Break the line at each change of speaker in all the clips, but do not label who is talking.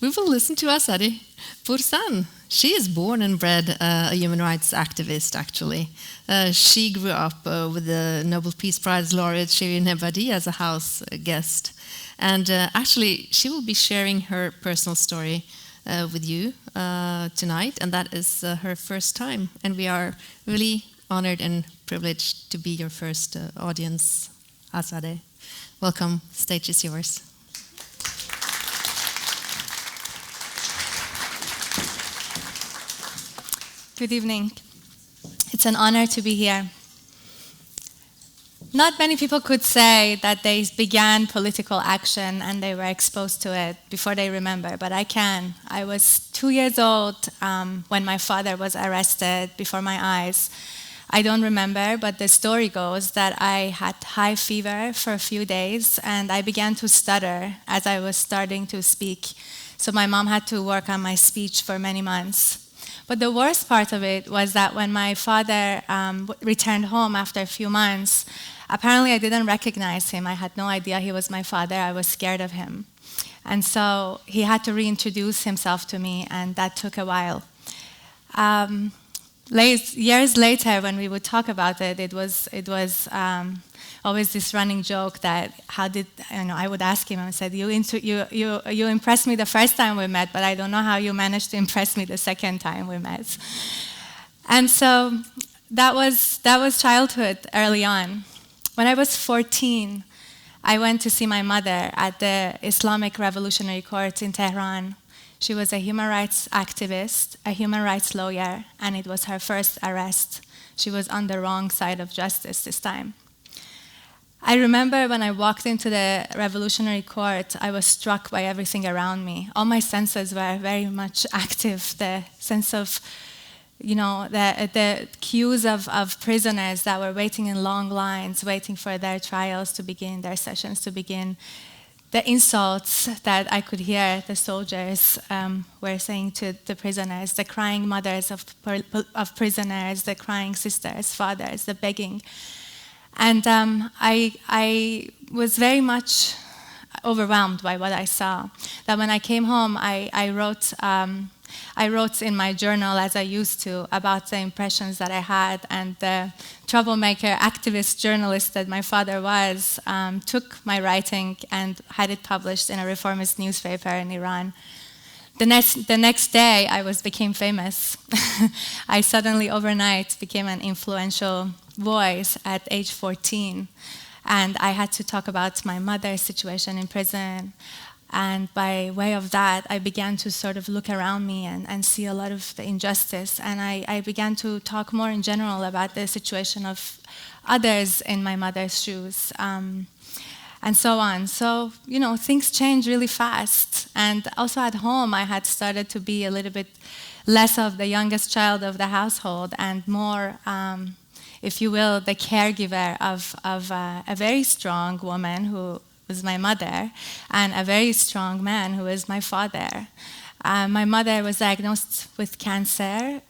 We will listen to Azadeh Pourzand. She is born and bred a human rights activist, actually. She grew up with the Nobel Peace Prize laureate Shirin Ebadi as a house guest. And actually, she will be sharing her personal story with you tonight, and that is her first time. And we are really honored and privileged to be your first audience, Azadeh. Welcome, stage is yours.
Good evening. It's an honor to be here. Not many people could say that they began political action and they were exposed to it before they remember, but I can. I was 2 years old when my father was arrested before my eyes. I don't remember, but the story goes that I had high fever for a few days and I began to stutter as I was starting to speak. So my mom had to work on my speech for many months. But the worst part of it was that when my father returned home after a few months, apparently I didn't recognize him. I had no idea he was my father. I was scared of him. And so he had to reintroduce himself to me, and that took a while. Years later, when we would talk about it, it was always this running joke that I would ask him, I said, you impressed me the first time we met, but I don't know how you managed to impress me the second time we met. And so that was childhood early on. When I was 14, I went to see my mother at the Islamic Revolutionary Court in Tehran. She was a human rights activist, a human rights lawyer, and it was her first arrest. She was on the wrong side of justice this time. I remember when I walked into the Revolutionary Court, I was struck by everything around me. All my senses were very much active. The sense of, the queues of prisoners that were waiting in long lines, waiting for their trials to begin, their sessions to begin. The insults that I could hear the soldiers were saying to the prisoners, the crying mothers of prisoners, the crying sisters, fathers, the begging. And I was very much overwhelmed by what I saw. That when I came home, I wrote in my journal, as I used to, about the impressions that I had, and the troublemaker, activist journalist that my father was, took my writing and had it published in a reformist newspaper in Iran. The next day, I became famous. I suddenly, overnight, became an influential voice at age 14. And I had to talk about my mother's situation in prison. And by way of that, I began to sort of look around me and see a lot of the injustice. And I began to talk more in general about the situation of others in my mother's shoes. And so on. So, things change really fast. And also at home, I had started to be a little bit less of the youngest child of the household and more, if you will, the caregiver of a very strong woman who was my mother and a very strong man who was my father. My mother was diagnosed with cancer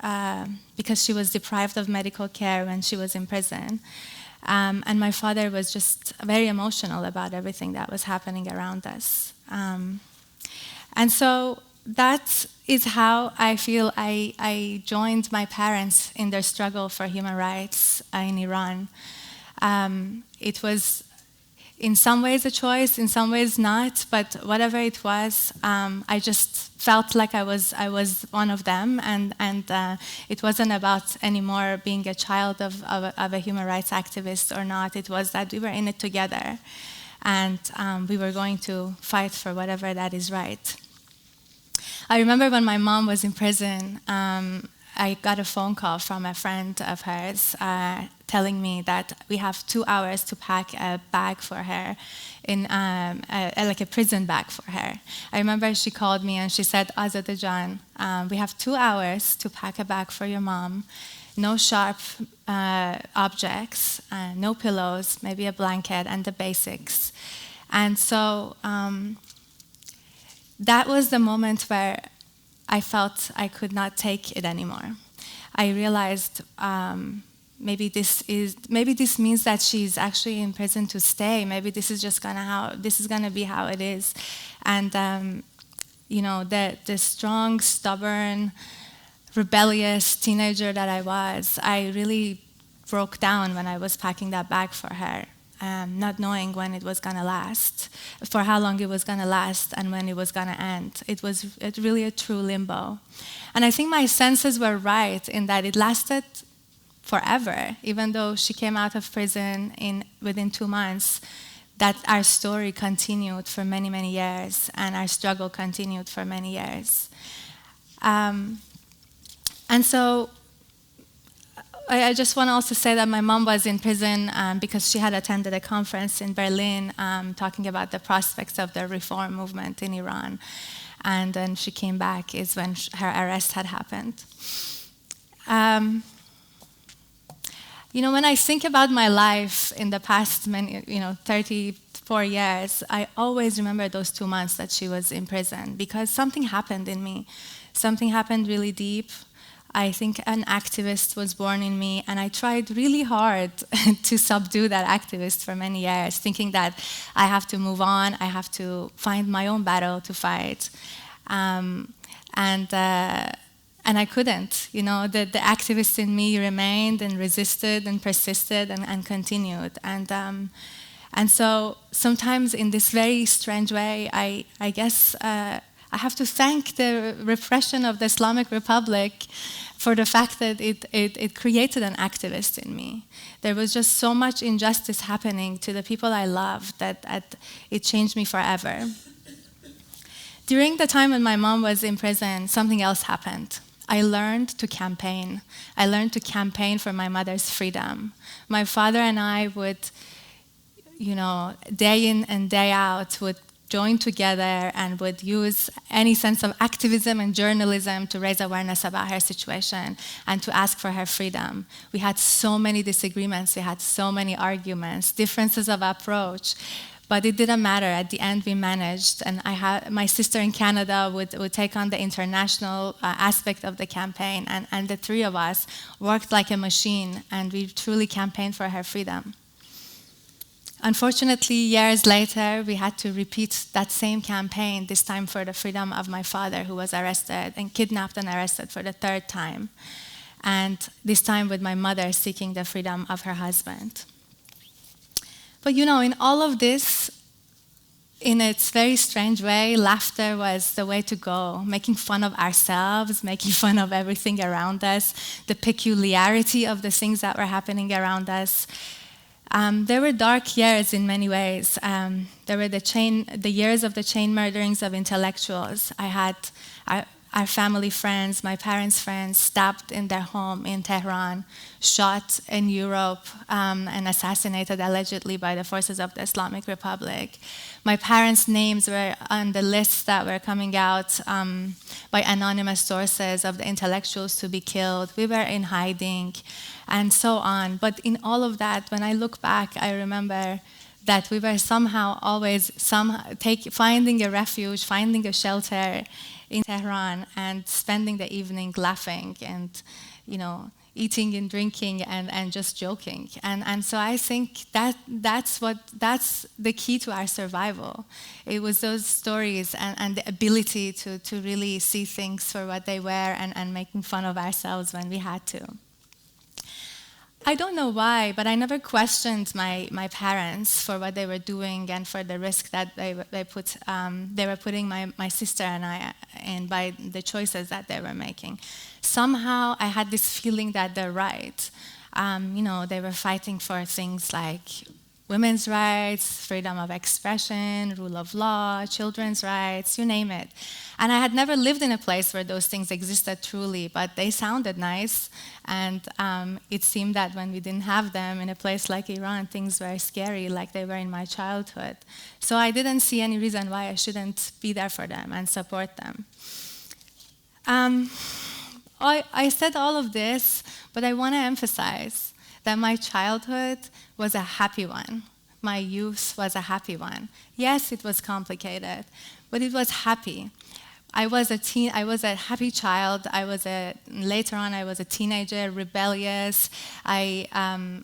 because she was deprived of medical care when she was in prison. And my father was just very emotional about everything that was happening around us. And so that is how I feel I joined my parents in their struggle for human rights in Iran. It was in some ways a choice, in some ways not, but whatever it was, I just felt like I was one of them, and it wasn't about anymore being a child of a human rights activist or not. It was that we were in it together, and we were going to fight for whatever that is right. I remember when my mom was in prison, I got a phone call from a friend of hers telling me that we have 2 hours to pack a bag for her, like a prison bag for her. I remember she called me and she said, Azadeh Jan, we have 2 hours to pack a bag for your mom. No sharp objects, no pillows, maybe a blanket and the basics. And so that was the moment where I felt I could not take it anymore. I realized maybe this means that she's actually in prison to stay. Maybe this is just gonna be how it is. And the strong, stubborn, rebellious teenager that I was, I really broke down when I was packing that bag for her, not knowing when it was gonna last, for how long it was gonna last, and when it was gonna end. It was really a true limbo. And I think my senses were right in that it lasted forever, even though she came out of prison within 2 months, that our story continued for many, many years, and our struggle continued for many years. And so I just want to also say that my mom was in prison because she had attended a conference in Berlin talking about the prospects of the reform movement in Iran. And then she came back is when her arrest had happened. When I think about my life in the past 34 years, I always remember those 2 months that she was in prison because something happened in me. Something happened really deep. I think an activist was born in me, and I tried really hard to subdue that activist for many years, thinking that I have to move on, I have to find my own battle to fight. And I couldn't. The activist in me remained and resisted and persisted and continued. And so sometimes in this very strange way, I guess I have to thank the repression of the Islamic Republic for the fact that it created an activist in me. There was just so much injustice happening to the people I loved that it changed me forever. During the time when my mom was in prison, something else happened. I learned to campaign. I learned to campaign for my mother's freedom. My father and I would, day in and day out, would join together and would use any sense of activism and journalism to raise awareness about her situation and to ask for her freedom. We had so many disagreements, we had so many arguments, differences of approach, but it didn't matter. At the end, we managed, and my sister in Canada would take on the international aspect of the campaign, and the three of us worked like a machine, and we truly campaigned for her freedom. Unfortunately, years later, we had to repeat that same campaign, this time for the freedom of my father, who was arrested and kidnapped and arrested for the 3rd time, and this time with my mother seeking the freedom of her husband. But in all of this, in its very strange way, laughter was the way to go, making fun of ourselves, making fun of everything around us, the peculiarity of the things that were happening around us. There were dark years in many ways. There were the years of the chain murderings of intellectuals. I had our family friends, my parents' friends, stabbed in their home in Tehran, shot in Europe, and assassinated allegedly by the forces of the Islamic Republic. My parents' names were on the lists that were coming out by anonymous sources of the intellectuals to be killed. We were in hiding, and so on. But in all of that, when I look back, I remember that we were somehow always finding a refuge, finding a shelter in Tehran, and spending the evening laughing and, eating and drinking and just joking. And so I think that's the key to our survival. It was those stories and the ability to really see things for what they were and making fun of ourselves when we had to. I don't know why, but I never questioned my parents for what they were doing and for the risk that they were putting my sister and I in by the choices that they were making. Somehow I had this feeling that they're right. They were fighting for things like women's rights, freedom of expression, rule of law, children's rights, you name it. And I had never lived in a place where those things existed truly, but they sounded nice. And it seemed that when we didn't have them in a place like Iran, things were scary like they were in my childhood. So I didn't see any reason why I shouldn't be there for them and support them. I said all of this, but I want to emphasize that my childhood was a happy one. My youth was a happy one. Yes, it was complicated, but it was happy. I was a happy child. Later on, I was a teenager, rebellious. I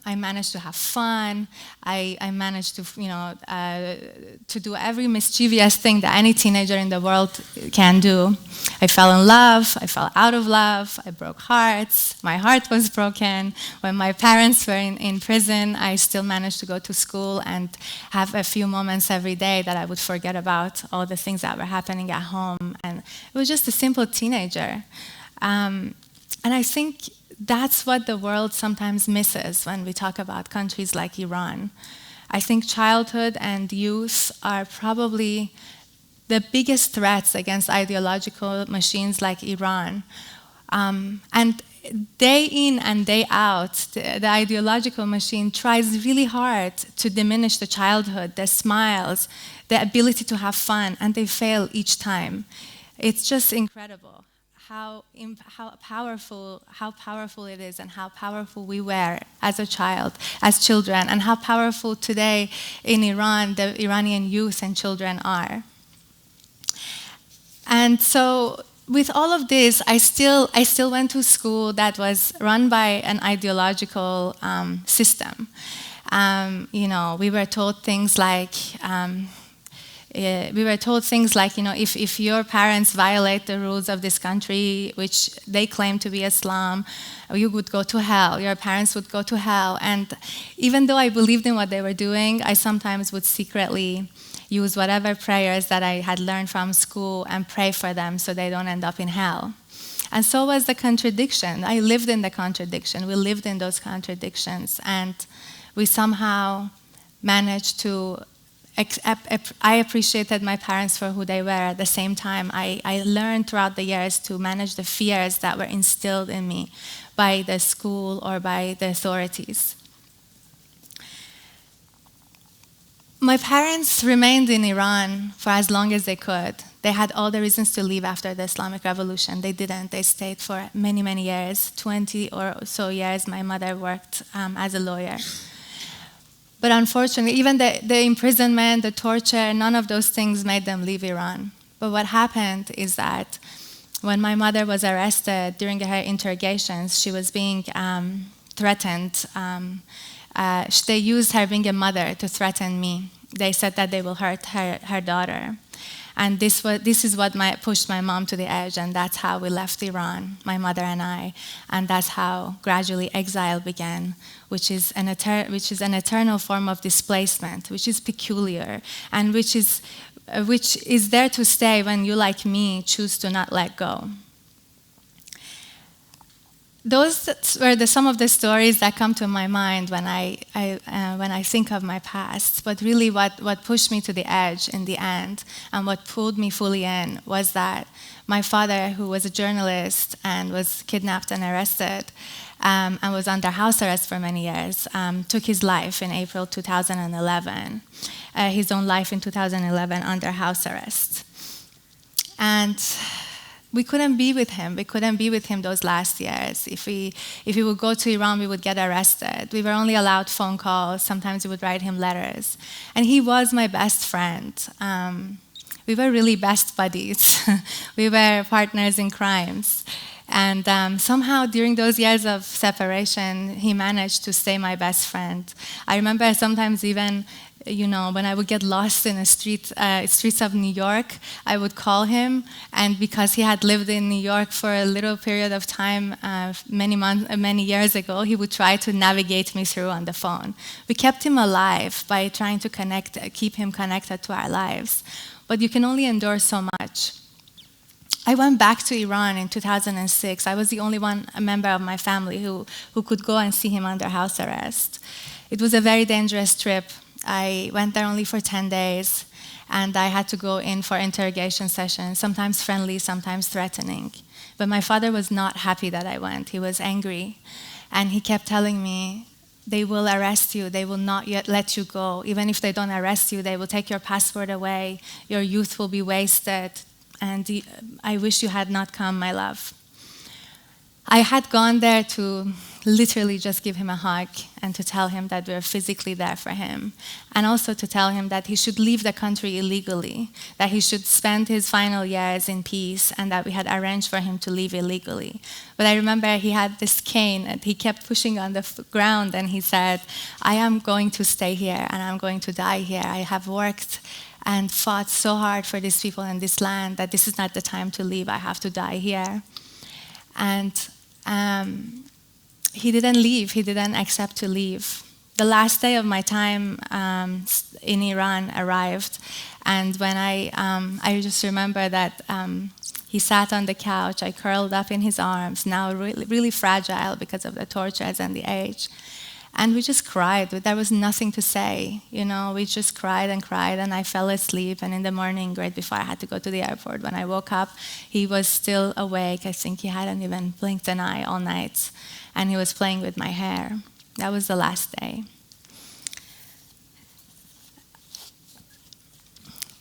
managed to have fun. I managed to do every mischievous thing that any teenager in the world can do. I fell in love. I fell out of love. I broke hearts. My heart was broken. When my parents were in prison, I still managed to go to school and have a few moments every day that I would forget about all the things that were happening at home. And it was just a simple teenager. And I think that's what the world sometimes misses when we talk about countries like Iran. I think childhood and youth are probably the biggest threats against ideological machines like Iran. And day in and day out, the ideological machine tries really hard to diminish the childhood, the smiles, the ability to have fun, and they fail each time. It's just incredible how powerful it is, and how powerful we were as a child, as children, and how powerful today in Iran the Iranian youth and children are. And so, with all of this, I still went to school that was run by an ideological system. We were told things like, if your parents violate the rules of this country, which they claim to be Islam, you would go to hell. Your parents would go to hell. And even though I believed in what they were doing, I sometimes would secretly use whatever prayers that I had learned from school and pray for them so they don't end up in hell. And so was the contradiction. I lived in the contradiction. We lived in those contradictions. And we somehow managed to I appreciated my parents for who they were. At the same time, I learned throughout the years to manage the fears that were instilled in me by the school or by the authorities. My parents remained in Iran for as long as they could. They had all the reasons to leave after the Islamic Revolution. They didn't. They stayed for many, many years. 20 or so years, my mother worked as a lawyer. But unfortunately, even the imprisonment, the torture, none of those things made them leave Iran. But what happened is that when my mother was arrested during her interrogations, she was being threatened. They used her being a mother to threaten me. They said that they will hurt her daughter. And this is what pushed my mom to the edge, and that's how we left Iran, my mother and I, and that's how gradually exile began, which is an eternal form of displacement, which is peculiar, and which is there to stay when you, like me, choose to not let go. Those were some of the stories that come to my mind when I think of my past. But really what pushed me to the edge in the end and what pulled me fully in was that my father, who was a journalist and was kidnapped and arrested and was under house arrest for many years, took his life in April 2011, his own life in 2011 under house arrest. And we couldn't be with him. We couldn't be with him those last years. If we would go to Iran, we would get arrested. We were only allowed phone calls. Sometimes we would write him letters. And he was my best friend. We were really best buddies. We were partners in crimes. And somehow during those years of separation, he managed to stay my best friend. I remember sometimes even, when I would get lost in the streets of New York, I would call him, and because he had lived in New York for a little period of time, many years ago, he would try to navigate me through on the phone. We kept him alive by trying to keep him connected to our lives, but you can only endure so much. I went back to Iran in 2006. I was the only a member of my family who could go and see him under house arrest. It was a very dangerous trip. I went there only for 10 days, and I had to go in for interrogation sessions, sometimes friendly, sometimes threatening. But my father was not happy that I went. He was angry, and he kept telling me, they will arrest you, they will not yet let you go. Even if they don't arrest you, they will take your passport away, your youth will be wasted, and I wish you had not come, my love. I had gone there to literally just give him a hug and to tell him that we were physically there for him, and also to tell him that he should leave the country illegally, that he should spend his final years in peace, and that we had arranged for him to leave illegally. But I remember he had this cane and he kept pushing on the ground, and he said, I am going to stay here and I'm going to die here. I have worked and fought so hard for these people in this land that this is not the time to leave. I have to die here. And he didn't leave. He didn't accept to leave. The last day of my time in Iran arrived, and when I just remember that he sat on the couch. I curled up in his arms, now really, really fragile because of the tortures and the age. And we just cried. There was nothing to say, you know. We just cried, and I fell asleep. And in the morning, right before I had to go to the airport, when I woke up, he was still awake. I think he hadn't even blinked an eye all night. And he was playing with my hair. That was the last day.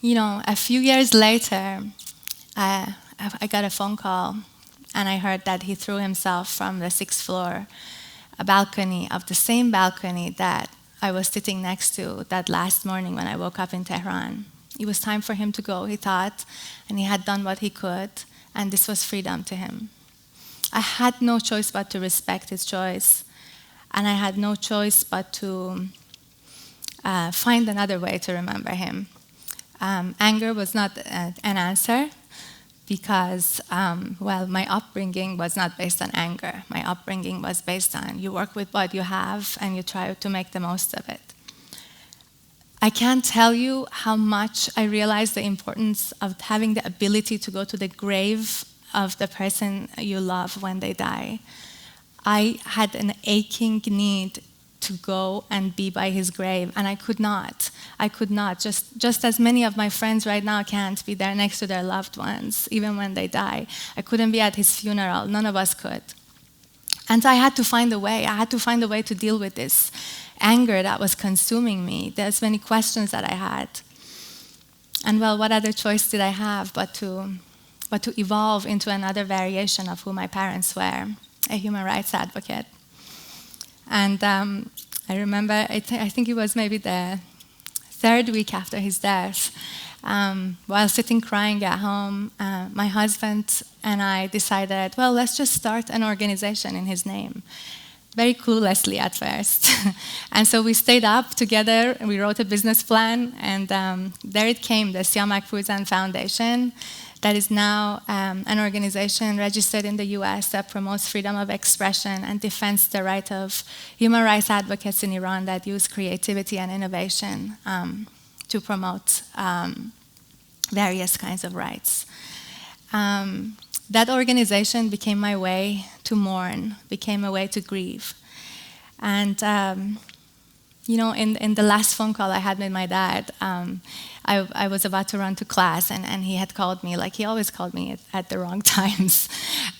You know, a few years later, I got a phone call, and I heard that he threw himself from the 6th floor, a balcony of the same balcony that I was sitting next to that last morning when I woke up in Tehran. It was time for him to go, he thought, and he had done what he could, and this was freedom to him. I had no choice but to respect his choice, and I had no choice but to find another way to remember him. Anger was not an answer, because, my upbringing was not based on anger. My upbringing was based on you work with what you have and you try to make the most of it. I can't tell you how much I realized the importance of having the ability to go to the grave of the person you love when they die. I had an aching need to go and be by his grave, and I could not. Just as many of my friends right now can't be there next to their loved ones, even when they die. I couldn't be at his funeral. None of us could. And I had to find a way. I had to find a way to deal with this anger that was consuming me. There's many questions that I had. And what other choice did I have but to evolve into another variation of who my parents were, a human rights advocate. And I remember, I think it was maybe the 3rd week after his death, while sitting crying at home, my husband and I decided, let's just start an organization in his name. Very cluelessly at first. And so we stayed up together, and we wrote a business plan, and there it came, the Azadeh Pourzand Foundation, that is now an organization registered in the US that promotes freedom of expression and defends the right of human rights advocates in Iran that use creativity and innovation to promote various kinds of rights. That organization became my way to mourn, became a way to grieve. And in the last phone call I had with my dad, I was about to run to class, and he had called me, like he always called me at the wrong times.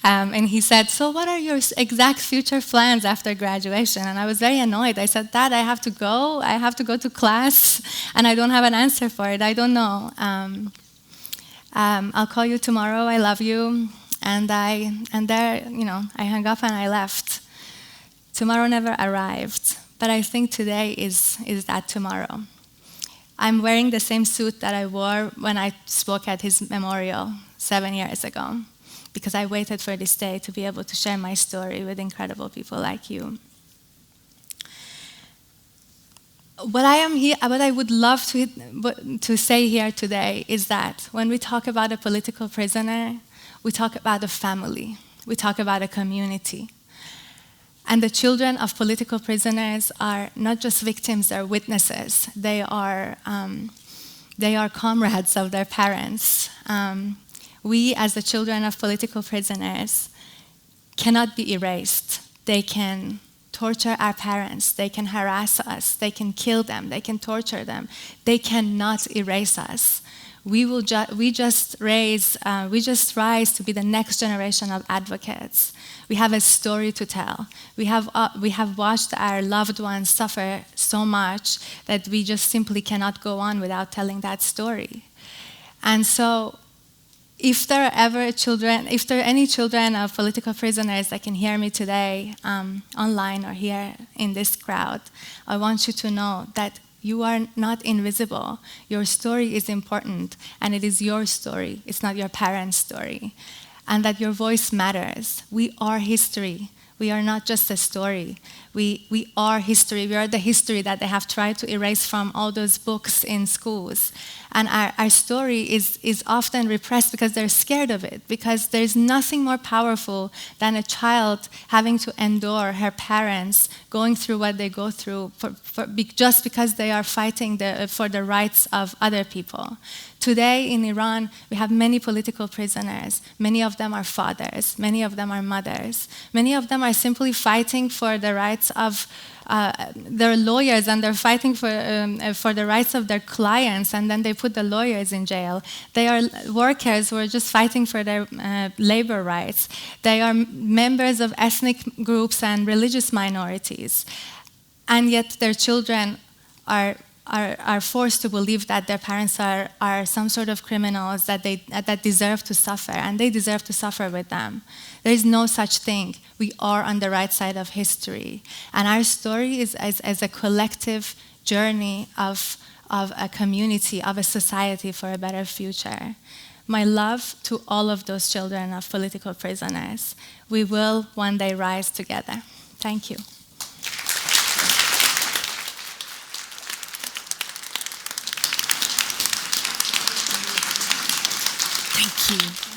And he said, so what are your exact future plans after graduation? And I was very annoyed. I said, Dad, I have to go to class, and I don't have an answer for it. I don't know. I'll call you tomorrow. I love you. And I hung up and I left. Tomorrow never arrived. But I think today is that tomorrow. I'm wearing the same suit that I wore when I spoke at his memorial 7 years ago, because I waited for this day to be able to share my story with incredible people like you. What I would love to say here today is that when we talk about a political prisoner, we talk about a family, we talk about a community. And the children of political prisoners are not just victims, they're witnesses. They are comrades of their parents. We, as the children of political prisoners, cannot be erased. They can torture our parents. They can harass us. They can kill them. They can torture them. They cannot erase us. We just rise to be the next generation of advocates. We have a story to tell. We have watched our loved ones suffer so much that we just simply cannot go on without telling that story. And so if there are any children of political prisoners that can hear me today online or here in this crowd, I want you to know that you are not invisible. Your story is important, and it is your story. It's not your parents' story. And that your voice matters. We are history. We are not just a story. We are history. We are the history that they have tried to erase from all those books in schools. And our story is often repressed because they're scared of it, because there's nothing more powerful than a child having to endure her parents going through what they go through just because they are fighting for the rights of other people. Today in Iran, we have many political prisoners. Many of them are fathers. Many of them are mothers. Many of them are simply fighting for the rights of their lawyers, and they're fighting for the rights of their clients, and then they put the lawyers in jail. They are workers who are just fighting for their labor rights. They are members of ethnic groups and religious minorities. And yet their children are forced to believe that their parents are some sort of criminals that deserve to suffer, and they deserve to suffer with them. There is no such thing. We are on the right side of history. And our story is as a collective journey of a community, of a society for a better future. My love to all of those children of political prisoners. We will one day rise together. Thank you.
Thank you.